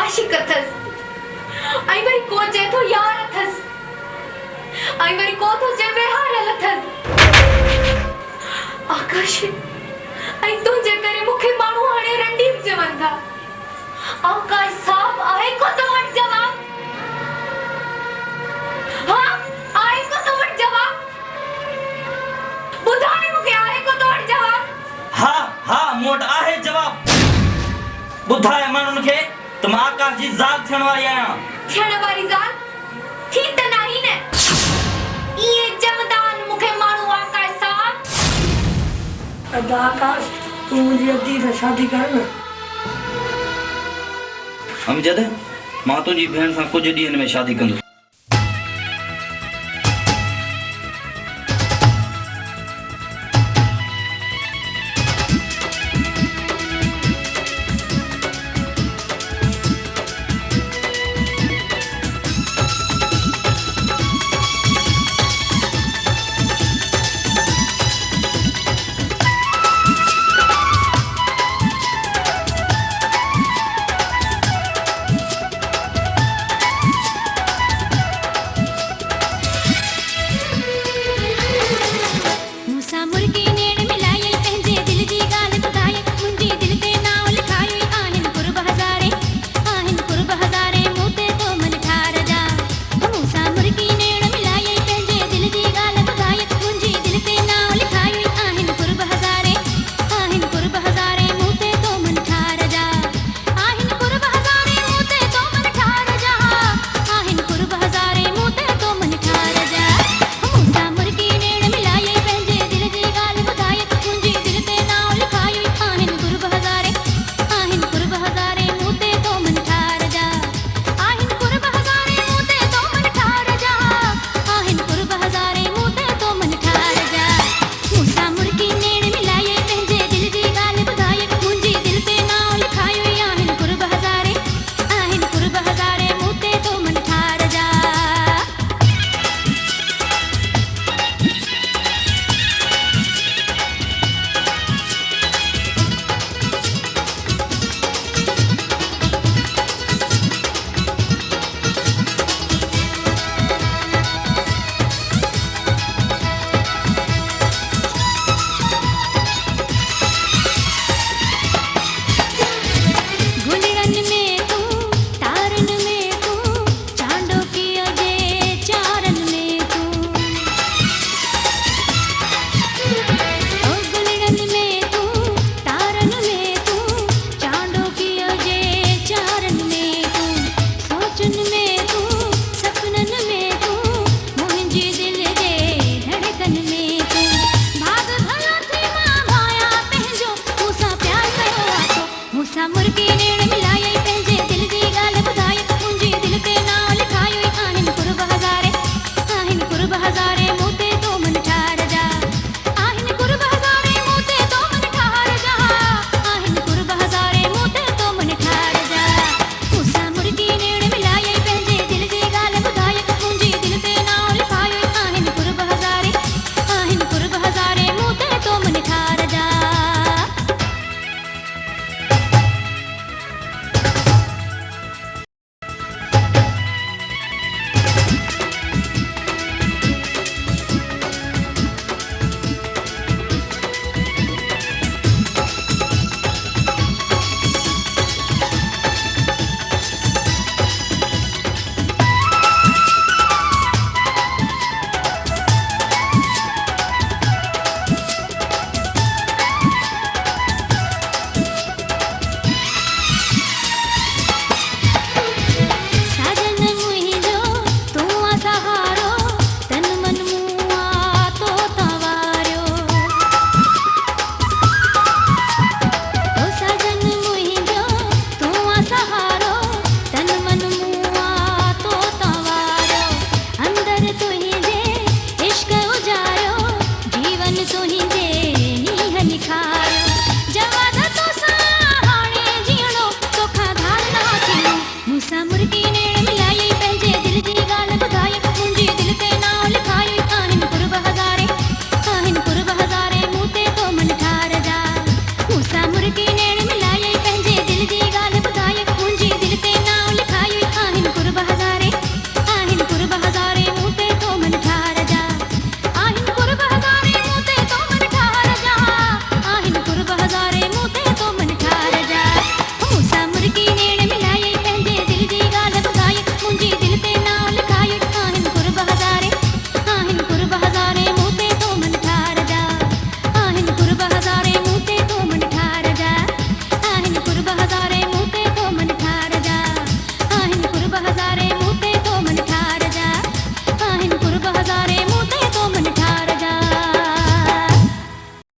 आशिक अथस I worry को जे तो यार अथस आई वरी को तो जे बेहार अथस आकाश आई तुझे करे मुखे मानू हाणे रंडीम चवन था आकाश साहब आए को तो वट जवाब हां आए को तो वट जवाब बुधाए मुखे आए को तो वट जवाब हाँ हाँ मोट आहे जवाब बुधाए मानुन के तुम आकाश जी जाल थियण वारी आया थियण वारी जाल थी त नहीं ने ये जमदान मुखे मानू आकाश साहब अदा आकाश तू मुझे अदी से शादी कर ना हम जद मां तुझी भेण सां कुछ ॾींहनि में शादी कंदुसि